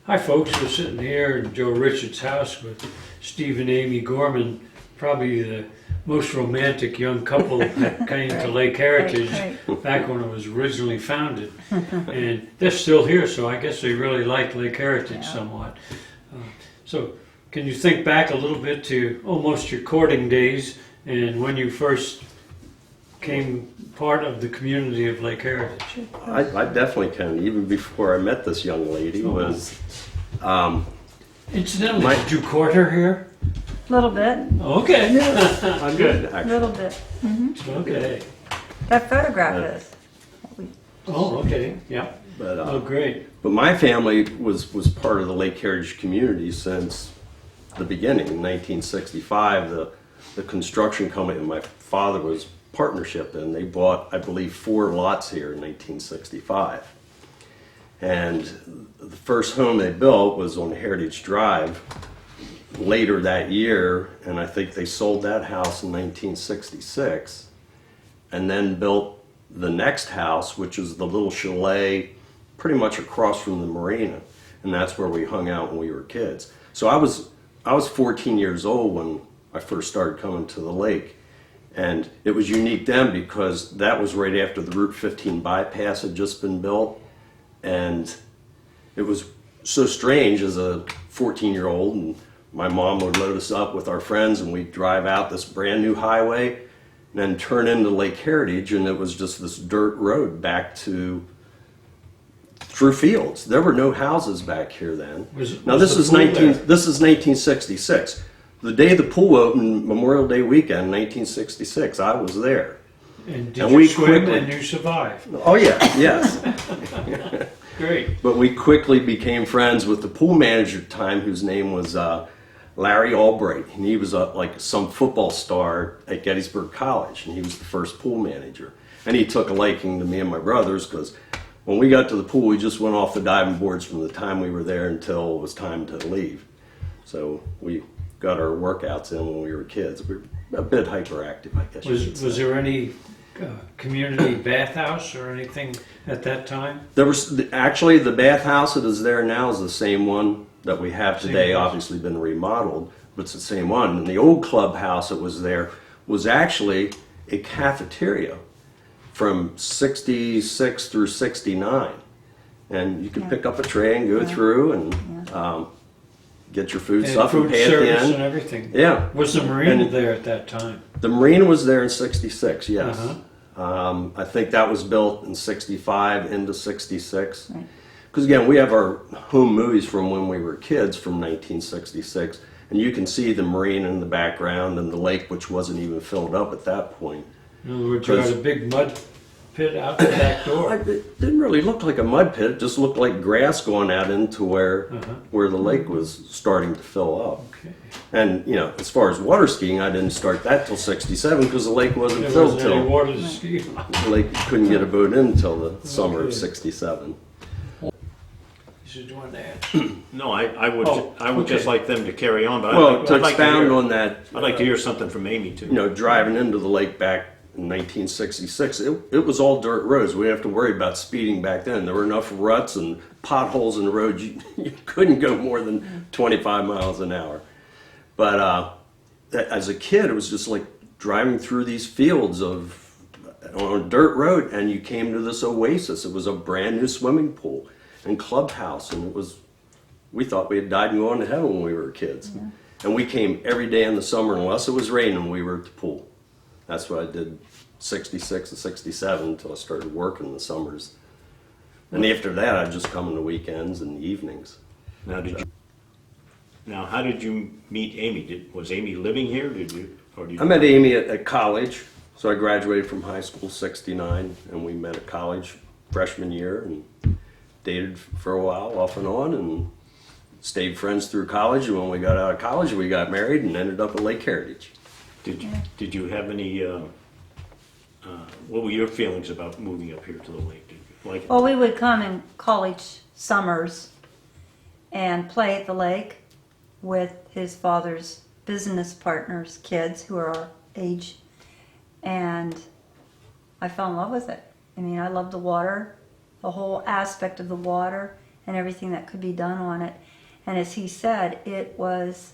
Hi folks, we're sitting here in Joe Richard's house with Steve and Amy Gorman, probably the most romantic young couple that came to Lake Heritage back when it was originally founded. And they're still here, so I guess they really like Lake Heritage somewhat. So can you think back a little bit to almost your courting days and when you first became part of the community of Lake Heritage? I definitely can. Even before I met this young lady was... Incidentally, did you court her here? A little bit. Okay. I'm good, A actually. little bit. Okay. That photograph is. Oh, okay. Yeah. But, Oh, great. but my family was part of the Lake Heritage community since the beginning. In 1965, the construction company and my father was partnership, and they bought, I believe, 4 lots here in 1965. And the first home they built was on Heritage Drive later that year, and I think they sold that house in 1966, and then built the next house, which is the little chalet pretty much across from the marina, and that's where we hung out when we were kids. So I was 14 years old when I first started coming to the lake. And it was unique then because that was right after the Route 15 bypass had just been built. And it was so strange as a 14-year-old, and my mom would load us up with our friends and we'd drive out this brand new highway and then turn into Lake Heritage, and it was just this dirt road back to through fields. There were no houses back here then. This is 1966. The day the pool opened, Memorial Day weekend, 1966, I was there. And did you swim and you survived? Oh yeah, yes. Great. But we quickly became friends with the pool manager at the time, whose name was Larry Albright. And he was like some football star at Gettysburg College, and he was the first pool manager. And he took a liking to me and my brothers, because when we got to the pool, we just went off the diving boards from the time we were there until it was time to leave. So we got our workouts in when we were kids. We were a bit hyperactive, I guess. Was there any community bathhouse or anything at that time? There was actually the bathhouse that is there now is the same one that we have today. Obviously been remodeled, but it's the same one. And the old clubhouse that was there was actually a cafeteria from 66 through 69, and you could pick up a tray and go through and get your food stuff and pay at the end. And everything. Yeah. Was the marina there at that time? The marina was there in 66, yes. Uh-huh. I think that was built in 65 into 66. Because again, we have our home movies from when we were kids from 1966, and you can see the marina in the background and the lake, which wasn't even filled up at that point. In other words, you had a big mud pit out the back door. It didn't really look like a mud pit. It just looked like grass going out into where the lake was starting to fill up. Okay. And, you know, as far as water skiing, I didn't start that till 67 because the lake wasn't filled There wasn't any till... water to ski on. The lake couldn't get a boat in until the summer of 67. You should join that. No, I would Oh, just like them to carry on, but Well, to I'd like to expound hear, on that, I'd like to hear something from Amy too. you know, driving into the lake back in 1966, it was all dirt roads. We didn't have to worry about speeding back then. There were enough ruts and potholes in the road. You couldn't go more than 25 miles an hour. But as a kid, it was just like driving through these fields on a dirt road, and you came to this oasis. It was a brand new swimming pool and clubhouse, and we thought we had died and gone to heaven when we were kids. Yeah. And we came every day in the summer, unless it was raining, we were at the pool. That's what I did 66 and 67 until I started working in the summers. And after that, I'd just come on the weekends and evenings. Now, how did you meet Amy? Was Amy living here? I met Amy at college. So I graduated from high school 69, and we met at college freshman year and dated for a while off and on, and stayed friends through college. And when we got out of college, we got married and ended up at Lake Heritage. Did you have any? What were your feelings about moving up here to the lake? Did you like it? Well, we would come in college summers and play at the lake with his father's business partners' kids who are our age. And I fell in love with it. I mean, I love the water, the whole aspect of the water, and everything that could be done on it. And as he said, it was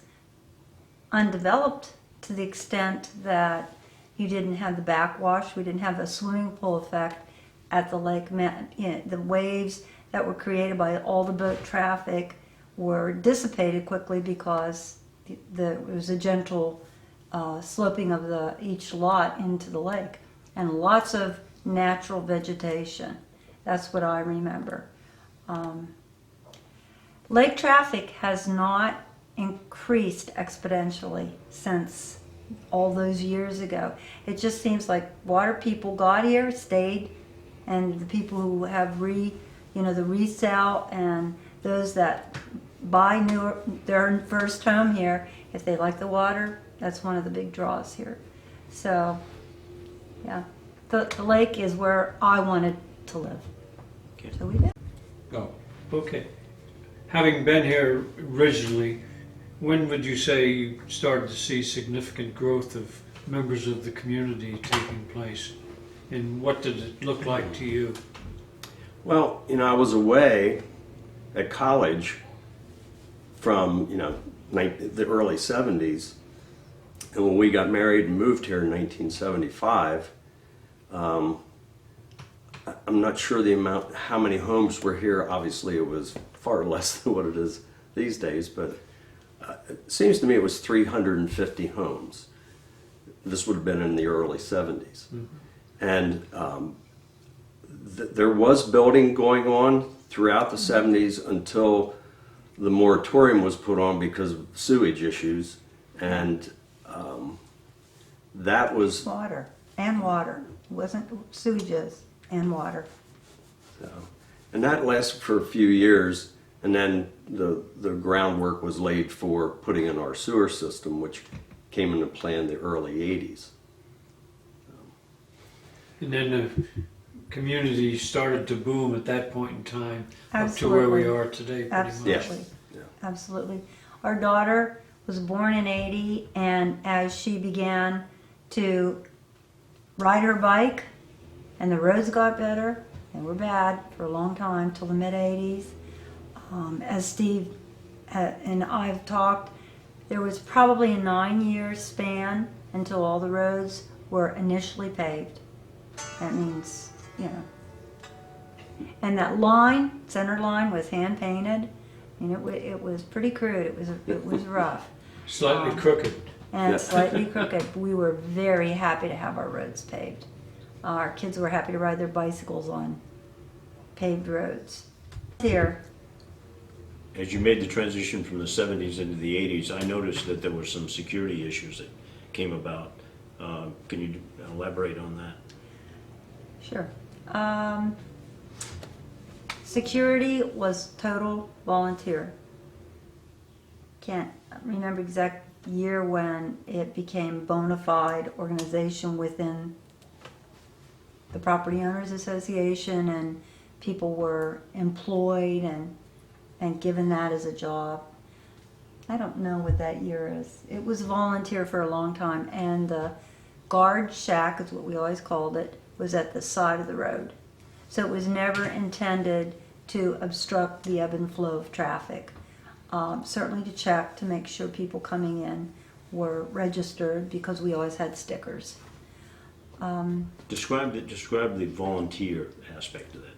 undeveloped to the extent that you didn't have the backwash, we didn't have the swimming pool effect at the lake. The waves that were created by all the boat traffic were dissipated quickly because it was a gentle sloping of each lot into the lake, and lots of natural vegetation. That's what I remember. Lake traffic has not increased exponentially since all those years ago. It just seems like water people got here, stayed, and the people who have the resale and those that buy their first home here, if they like the water, that's one of the big draws here. So, yeah, the lake is where I wanted to live. Okay. So we did. Oh, okay. Having been here originally, when would you say you started to see significant growth of members of the community taking place? And what did it look like to you? Well, I was away at college from, the early 70s. And when we got married and moved here in 1975, I'm not sure how many homes were here. Obviously, it was far less than what it is these days, but it seems to me it was 350 homes. This would have been in the early 70s. Mm-hmm. And there was building going on throughout the 70s until the moratorium was put on because of sewage issues. And that was... Water. It wasn't sewages and water. So, and that lasted for a few years, and then the groundwork was laid for putting in our sewer system, which came into play in the early 80s. And then the community started to boom at that point in time, Absolutely. up to where we are today, pretty Absolutely. much. Yeah. Absolutely. Our daughter was born in 80, and as she began to ride her bike, and the roads got better, they were bad for a long time, till the mid-80s. As Steve and I've talked, there was probably a 9-year span until all the roads were initially paved. That means, and that center line was hand painted. It was pretty crude. It was rough. Slightly crooked. And slightly crooked. We were very happy to have our roads paved. Our kids were happy to ride their bicycles on paved roads. Here. As you made the transition from the 70s into the 80s, I noticed that there were some security issues that came about. Can you elaborate on that? Sure. Security was total volunteer. Can't remember exact year when it became bona fide organization within the Property Owners Association, and people were employed and given that as a job. I don't know what that year is. It was volunteer for a long time, and the guard shack is what we always called it, was at the side of the road. So it was never intended to obstruct the ebb and flow of traffic. Certainly to check to make sure people coming in were registered, because we always had stickers. Describe the volunteer aspect of that.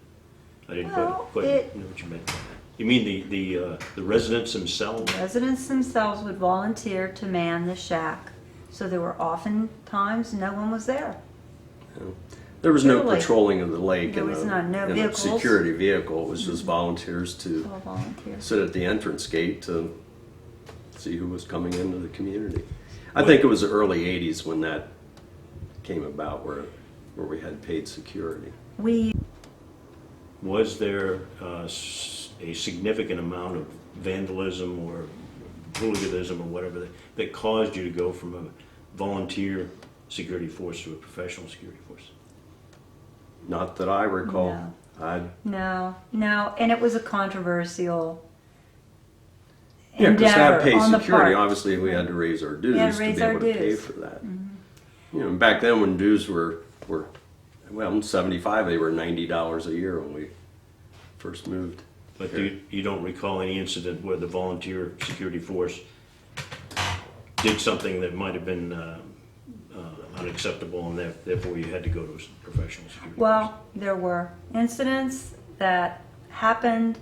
I didn't quite know what you meant by that. You mean the residents themselves? Residents themselves would volunteer to man the shack. So there were often times no one was there. There was no Truly. patrolling of the lake There was none, no in a vehicles. security vehicle. It was just volunteers to All volunteers. sit at the entrance gate to see who was coming into the community. I think it was the early 80s when that came about, where we had paid security. Was there a significant amount of vandalism or hooliganism or whatever that caused you to go from a volunteer security force to a professional security force? Not that I recall. No, and it was a controversial Yeah, because to have endeavor paid on the security, part. obviously we had to raise our dues We had to to raise be our able to pay dues. for that. Back then when dues were in 75, they were $90 a year when we first moved. But you don't recall any incident where the volunteer security force did something that might have been unacceptable, and therefore you had to go to a professional security Well, force? there were incidents that happened.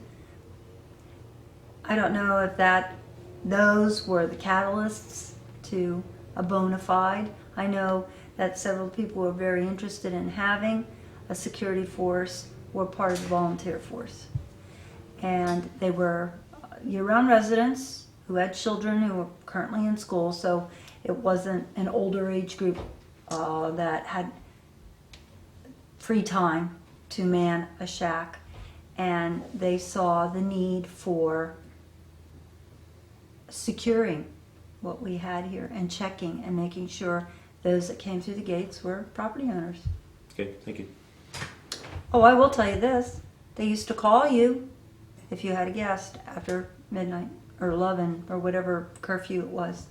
I don't know if those were the catalysts to a bona fide. I know that several people were very interested in having a security force, were part of the volunteer force. And they were year-round residents who had children who were currently in school, so it wasn't an older age group that had free time to man a shack. And they saw the need for securing what we had here and checking and making sure those that came through the gates were property owners. Okay, thank you. Oh, I will tell you this. They used to call you if you had a guest after midnight or 11 or whatever curfew it was.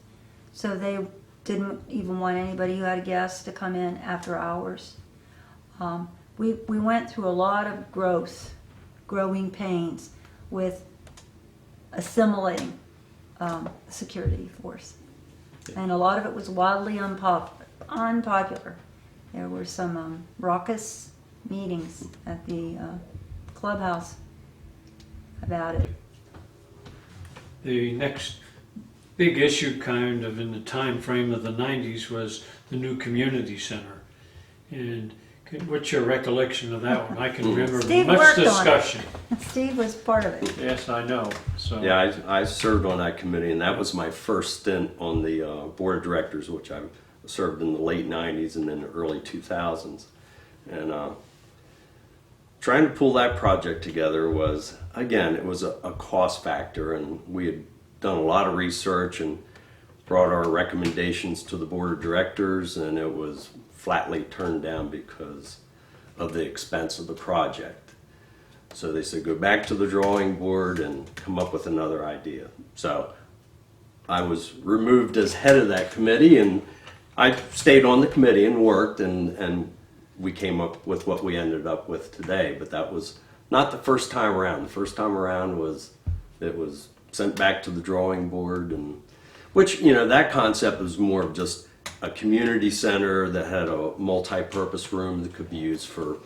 So they didn't even want anybody who had a guest to come in after hours. We went through a lot of growing pains with assimilating security force. And a lot of it was wildly unpopular. There were some raucous meetings at the clubhouse about it. The next big issue kind of in the time frame of the 90s was the new community center. And what's your recollection of that one? I can remember Steve much worked on it. discussion. Steve was part of it. Yes, I know. So Yeah, I served on that committee, and that was my first stint on the board of directors, which I served in the late 90s and then the early 2000s. And trying to pull that project together was, again, it was a cost factor, and we had done a lot of research and brought our recommendations to the board of directors, and it was flatly turned down because of the expense of the project. So they said, go back to the drawing board and come up with another idea. So I was removed as head of that committee, and I stayed on the committee and worked, and we came up with what we ended up with today. But that was not the first time around. The first time around it was sent back to the drawing board, and which, that concept was more of just a community center that had a multi-purpose room that could be used for,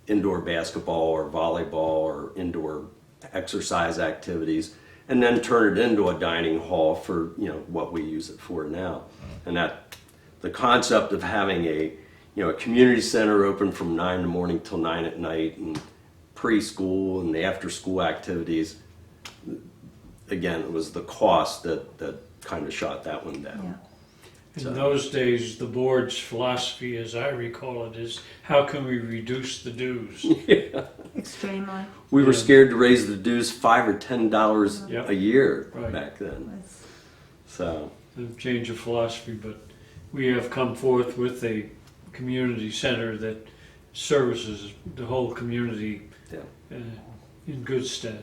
indoor basketball or volleyball or indoor exercise activities, and then turn it into a dining hall for, what we use it for now. And that the concept of having a community center open from 9 in the morning till 9 at night, and preschool and the after school activities, again, it was the cost that kind of shot that one down. Yeah. in those days, the board's philosophy, as I recall it, is how can we reduce the dues? Extremely. We were scared to raise the dues $5 or $10 Yep. a year Right. back then. Was- So The change of philosophy, but we have come forth with a community center that services the whole community yeah. In good stead.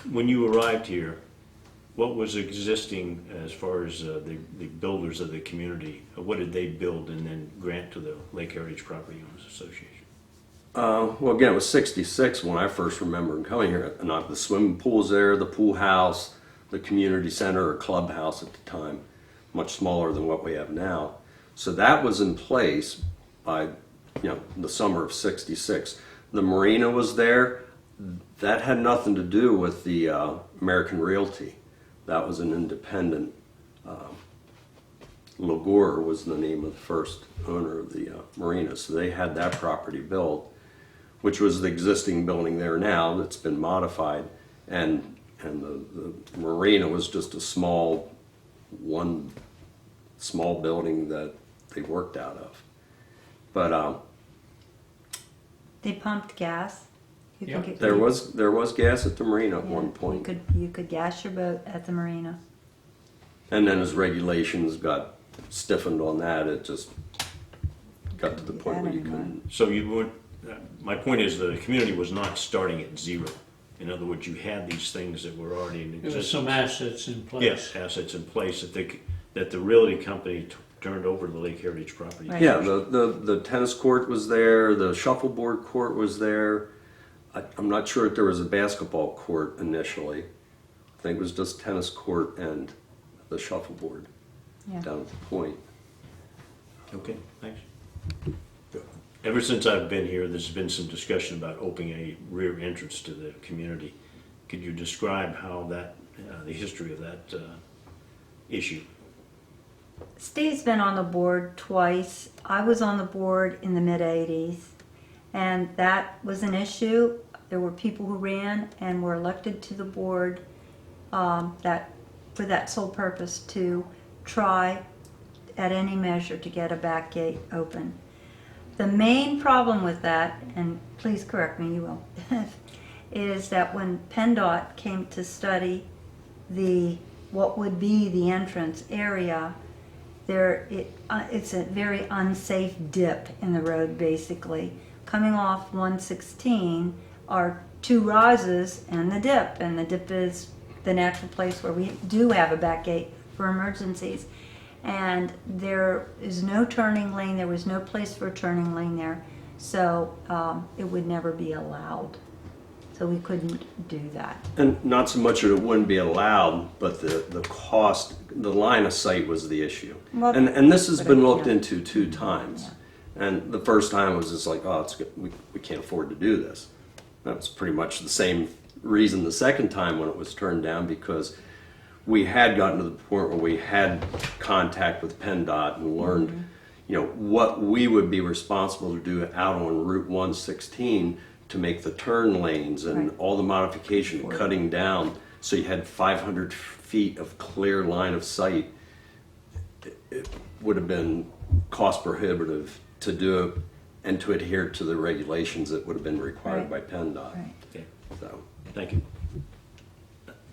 When you arrived here, what was existing as far as the builders of the community? What did they build and then grant to the Lake Heritage Property Owners Association? Well, again, it was '66 when I first remember coming here. And the swimming pool's there, the pool house, the community center or clubhouse at the time, much smaller than what we have now. So that was in place by, the summer of '66. The marina was there. That had nothing to do with the American Realty. That was an independent. Lagore was the name of the first owner of the marina. So they had that property built, which was the existing building there now that's been modified. And the marina was just one small building that they worked out of. But They pumped gas. You Yeah. could get- there was gas at the marina at yeah, one point. You could gas your boat at the marina. And then as regulations got stiffened on that, it just got to the Do point that where you anymore. couldn't. So you would, my point is the community was not starting at zero. In other words, you had these things that were already in There was existence. some assets in place. Yes, assets in place that the realty company turned over to the Lake Heritage property. Right. Yeah, the tennis court was there, the shuffleboard court was there. I'm not sure if there was a basketball court initially. I think it was just tennis court and the shuffleboard Yeah. down at the point. Okay, thanks. Ever since I've been here, there's been some discussion about opening a rear entrance to the community. Could you describe how that, the history of that issue? Steve's been on the board twice. I was on the board in the mid-'80s, and that was an issue. There were people who ran and were elected to the board that for that sole purpose to try at any measure to get a back gate open. The main problem with that, and please correct me, you will, is that when PennDOT came to study what would be the entrance area, it's a very unsafe dip in the road, basically. Coming off 116 are two rises and the dip is the natural place where we do have a back gate for emergencies. And there is no turning lane, there was no place for a turning lane there, so it would never be allowed. So we couldn't do that. And not so much that it wouldn't be allowed, but the cost, the line of sight was the issue. Well, And this has but been it- looked yeah. into 2 times. And the first time was just like, oh, we can't afford to do this. That was pretty much the same reason the second time when it was turned down, because we had gotten to the point where we had contact with PennDOT and learned, what we would be responsible to do out on Route 116 to make the turn lanes and Right. all the modification and cutting down, so you had 500 feet of clear line of sight. It would have been cost prohibitive to do it and to adhere to the regulations that would have been required Right. by PennDOT. Right. Okay, So. thank you.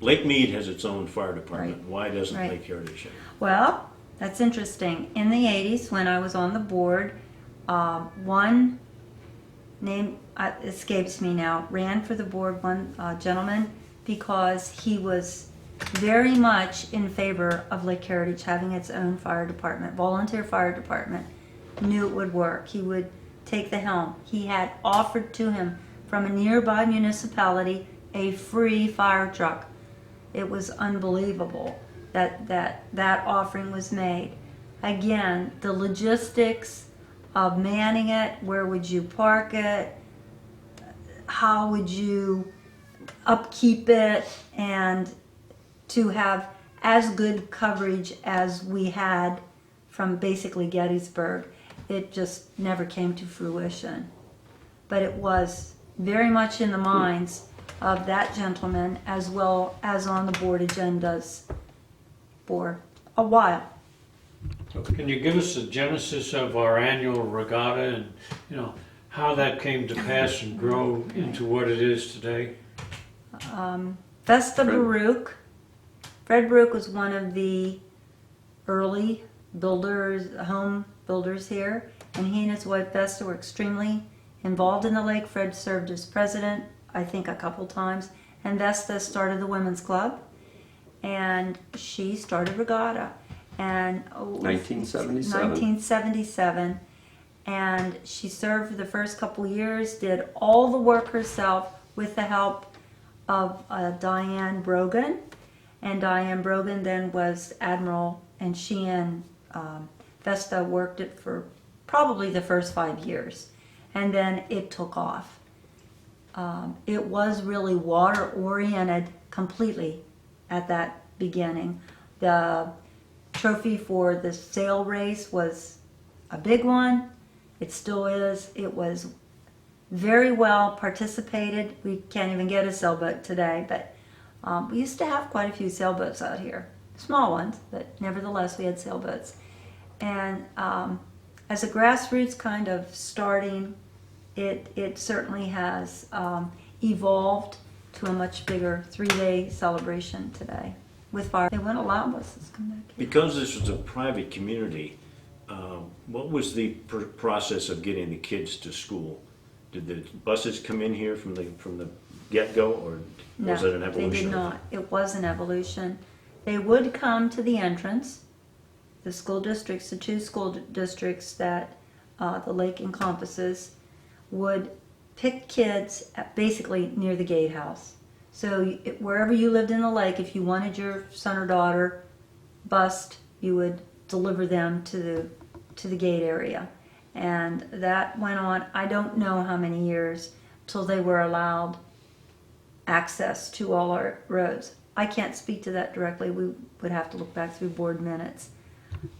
Lake Mead has its own fire department. Right. Why doesn't Right. Lake Heritage have it? Well, that's interesting. In the 80s, when I was on the board, one name escapes me now, ran for the board, one gentleman, because he was very much in favor of Lake Heritage having its own fire department, volunteer fire department, knew it would work. He would take the helm. He had offered to him from a nearby municipality a free fire truck. It was unbelievable that offering was made. Again, the logistics of manning it, where would you park it, how would you upkeep it, and to have as good coverage as we had from basically Gettysburg, it just never came to fruition. But it was very much in the minds of that gentleman, as well as on the board agendas for a while. Can you give us the genesis of our annual regatta and, how that came to pass and grow into what it is today? Vesta Baruch. Fred Baruch was one of the early home builders here, and he and his wife Vesta were extremely involved in the lake. Fred served as president, I think, a couple times, and Vesta started the women's club, and she started Regatta, and 1977. 1977, and she served for the first couple years, did all the work herself with the help of Diane Brogan, and Diane Brogan then was admiral, and she and Vesta worked it for probably the first 5 years, and then it took off. It was really water oriented completely at that beginning. The trophy for the sail race was a big one. It still is. It was very well participated. We can't even get a sailboat today, but we used to have quite a few sailboats out here. Small ones, but nevertheless we had sailboats. And as a grassroots kind of starting, it certainly has evolved to a much bigger 3-day celebration today with fire. They wouldn't allow buses to come back here. Because this was a private community, what was the process of getting the kids to school? Did the buses come in here from the get-go, or was it an evolution? They did not. It was an evolution. They would come to the entrance. the school districts, the 2 school districts that the lake encompasses, would pick kids at basically near the gatehouse. So wherever you lived in the lake, if you wanted your son or daughter bused, you would deliver them to the gate area. And that went on, I don't know how many years, till they were allowed access to all our roads. I can't speak to that directly. We would have to look back through board minutes.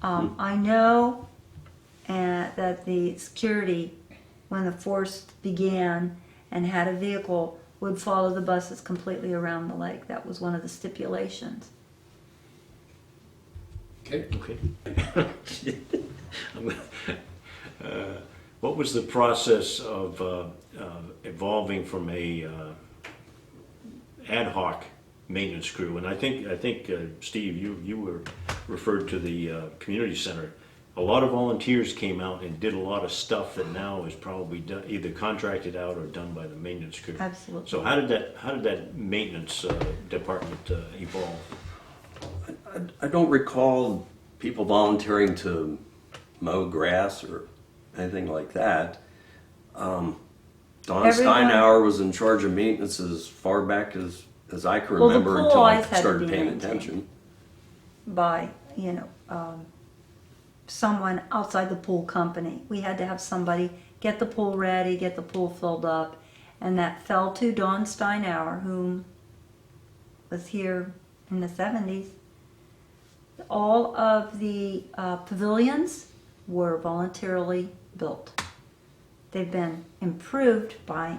I know that the security, when the force began and had a vehicle, would follow the buses completely around the lake. That was one of the stipulations. Okay. Okay. What was the process of evolving from a ad hoc maintenance crew? And I think Steve, you were referred to the community center. A lot of volunteers came out and did a lot of stuff that now is probably done, either contracted out or done by the maintenance crew. Absolutely. So how did that maintenance department evolve? I don't recall people volunteering to mow grass or anything like that. Don Steinauer was in charge of maintenance as far back as I can Well, the remember pool until I always had to started be paying maintained. attention. By, someone outside the pool company. We had to have somebody get the pool ready, get the pool filled up, and that fell to Don Steinauer, whom was here in the 70s. All of the pavilions were voluntarily built. They've been improved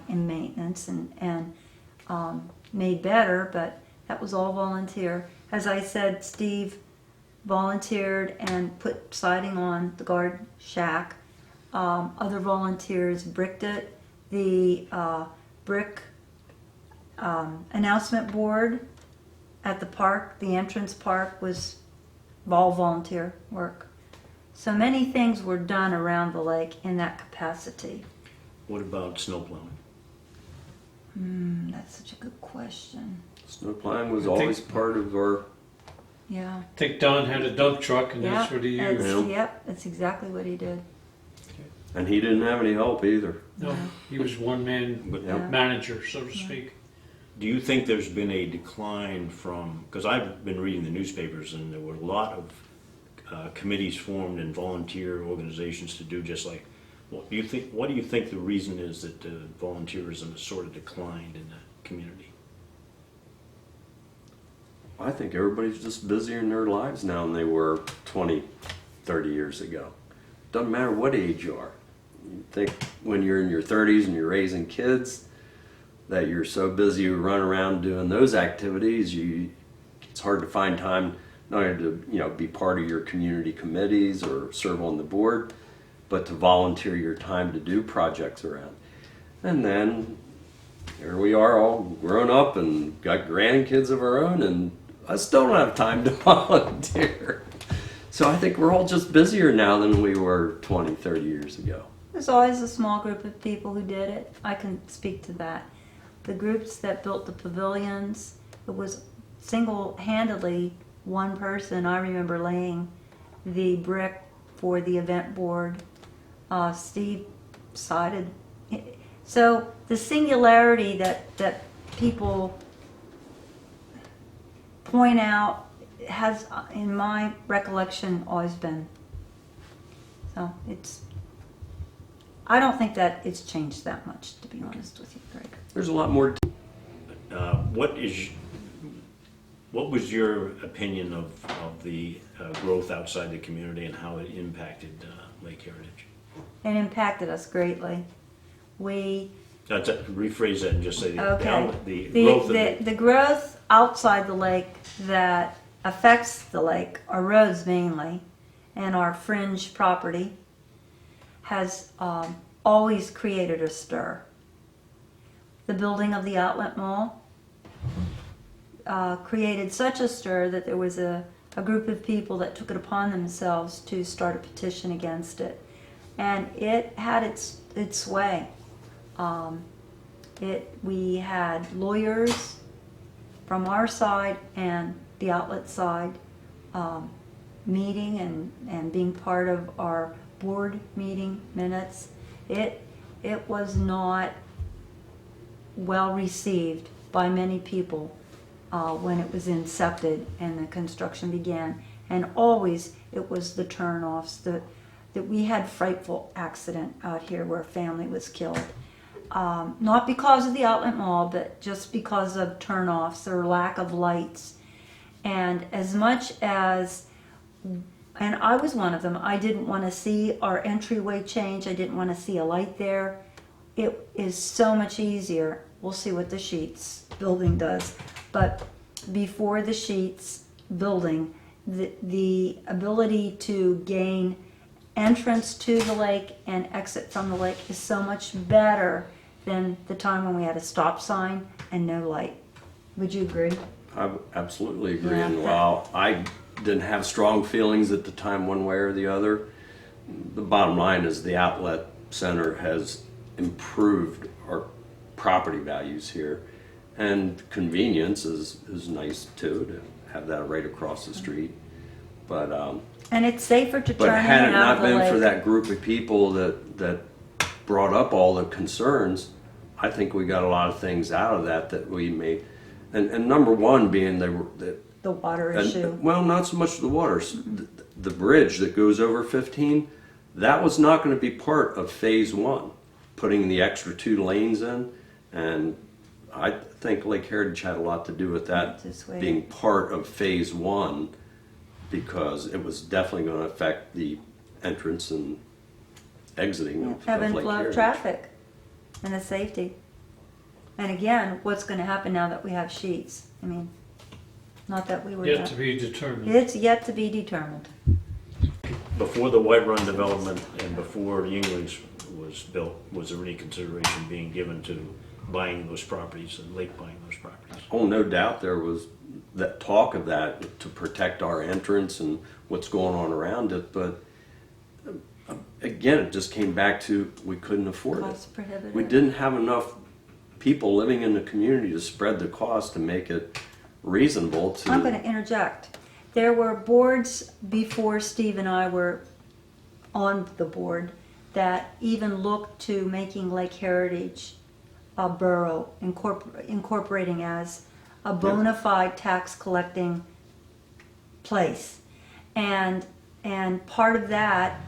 in maintenance and made better, but that was all volunteer. As I said, Steve volunteered and put siding on the guard shack. Other volunteers bricked it. The brick announcement board at the park, the entrance park, was all volunteer work. So many things were done around the lake in that capacity. What about snow plowing? That's such a good question. Snow plowing was always part of our. Yeah. I think Don had a dump truck, and that's what he used. Yep, that's exactly what he did. And he didn't have any help either. No, he was one-man Yeah. manager, so to speak. Do you think there's been a decline from, because I've been reading the newspapers and there were a lot of committees formed and volunteer organizations to do just like, what do you think the reason is that volunteerism has sort of declined in the community? I think everybody's just busier in their lives now than they were 20, 30 years ago. Doesn't matter what age you are. You think when you're in your 30s and you're raising kids that you're so busy you run around doing those activities, it's hard to find time not only to be part of your community committees or serve on the board, but to volunteer your time to do projects around. And then here we are all grown up and got grandkids of our own, and I still don't have time to volunteer. So I think we're all just busier now than we were 20, 30 years ago. There's always a small group of people who did it. I can speak to that. The groups that built the pavilions, it was single-handedly one person. I remember laying the brick for the event board. Steve sided. So the singularity that people point out has, in my recollection, always been. So I don't think that it's changed that much, to be honest with you, Greg. There's a lot more. What was your opinion of the growth outside the community and how it impacted Lake Heritage? It impacted us greatly. Rephrase that and just say Okay. the The growth outside the lake that affects the lake, our roads mainly, and our fringe property, has always created a stir. The building of the outlet mall created such a stir that there was a group of people that took it upon themselves to start a petition against it. And it had its way. We had lawyers from our side and the outlet side meeting and being part of our board meeting minutes, it was not well received by many people when it was incepted and the construction began. And always it was the turnoffs that we had frightful accident out here where a family was killed. Not because of the outlet mall, but just because of turnoffs or lack of lights. And as much as, and I was one of them, I didn't want to see our entryway change. I didn't want to see a light there. It is so much easier. We'll see what the Sheets building does. But before the Sheets building, the ability to gain entrance to the lake and exit from the lake is so much better than the time when we had a stop sign and no light. Would you agree? I absolutely agree. Yeah. And while I didn't have strong feelings at the time one way or the other, the bottom line is the outlet center has improved our property values here. And convenience is nice too, to have that right across the street. But And it's safer to but turn in had it and out not of the been lake. for that group of people that brought up all the concerns, I think we got a lot of things out of that we made. And number one being The water issue. well, not so much the water, the bridge that goes over 15, that was not going to be part of phase one, putting the extra 2 lanes in. And I think Lake Heritage had a lot to do with that Just wait. being part of phase one, because it was definitely going to affect the entrance and exiting of Ebb and Lake flow of Heritage. traffic and the safety. And again, what's going to happen now that we have Sheets? I mean, not that we were Yet done. to be determined. It's yet to be determined. Before the White Run development and before Yinglings was built, was there any consideration being given to buying those properties and Lake buying those properties? Oh, no doubt there was that talk of that to protect our entrance and what's going on around it, but again, it just came back to we couldn't afford Cost it. prohibitive. We didn't have enough people living in the community to spread the cost to make it reasonable to. I'm going to interject. There were boards before Steve and I were on the board that even looked to making Lake Heritage a borough, incorporating as a bona fide tax collecting place. And part of that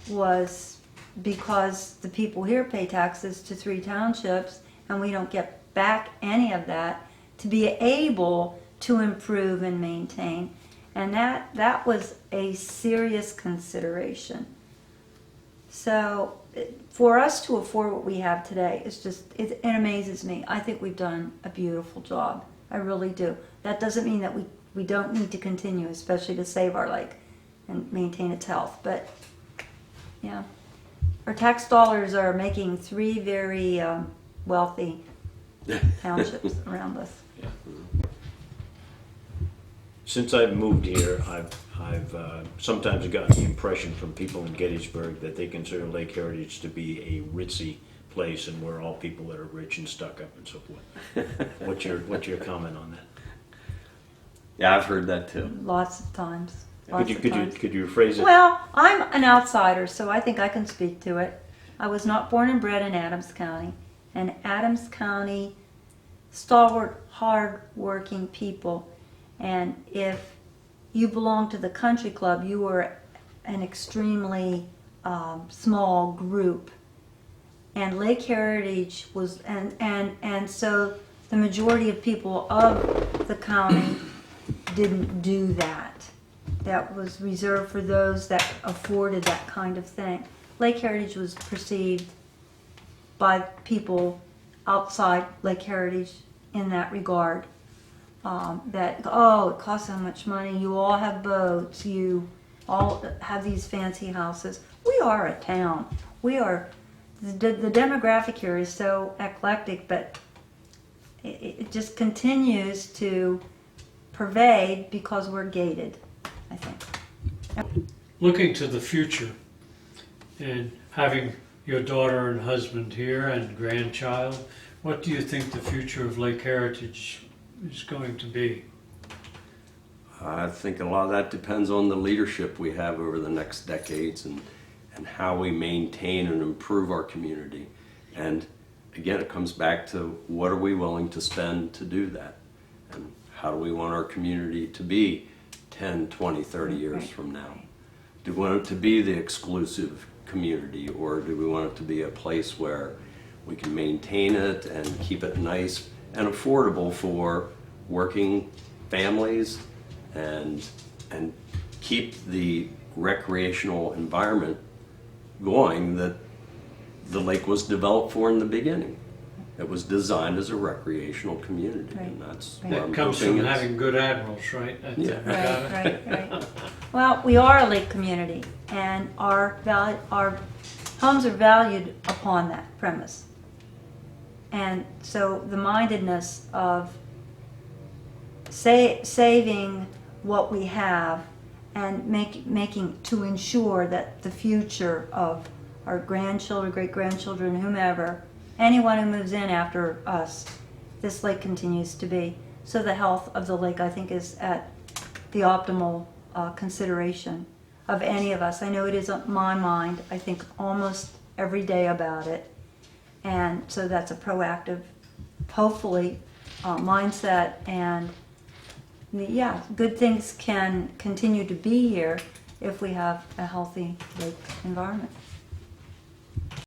was because the people here pay taxes to 3 townships and we don't get back any of that to be able to improve and maintain. And that was a serious consideration. So for us to afford what we have today, it amazes me. I think we've done a beautiful job. I really do. That doesn't mean that we don't need to continue, especially to save our lake and maintain its health. But yeah, our tax dollars are making 3 very wealthy townships around us. Since I've moved here, I've sometimes gotten the impression from people in Gettysburg that they consider Lake Heritage to be a ritzy place and we're all people that are rich and stuck up and so forth. What's your comment on that? Yeah, I've heard that too. Lots of times. Could you rephrase it? Well, I'm an outsider, so I think I can speak to it. I was not born and bred in Adams County, and Adams County, stalwart, hard-working people. And if you belong to the country club, you were an extremely small group. And Lake Heritage was, and so the majority of people of the county didn't do that. That was reserved for those that afforded that kind of thing. Lake Heritage was perceived by people outside Lake Heritage in that regard. That, oh, it costs so much money, you all have boats, you all have these fancy houses. We are a town. We are, the demographic here is so eclectic, but it just continues to pervade because we're gated, I think. Looking to the future and having your daughter and husband here and grandchild, what do you think the future of Lake Heritage is going to be? I think a lot of that depends on the leadership we have over the next decades and how we maintain and improve our community. And again, it comes back to what are we willing to spend to do that? And how do we want our community to be 10, 20, 30 years from now? Do we want it to be the exclusive community, or do we want it to be a place where we can maintain it and keep it nice and affordable for working families and keep the recreational environment going that the lake was developed for in the beginning? It was designed as a recreational community, and that's Right. what I'm That comes hoping from it's- having good admirals, right? At the Yeah. Regatta. Right. Well, we are a lake community, and our homes are valued upon that premise. And so the mindedness of saving what we have and making to ensure that the future of our grandchildren, great-grandchildren, whomever, anyone who moves in after us, this lake continues to be. So the health of the lake, I think, is at the optimal consideration of any of us. I know it is on my mind. I think almost every day about it. And so that's a proactive, hopefully, mindset. And yeah, good things can continue to be here if we have a healthy lake environment.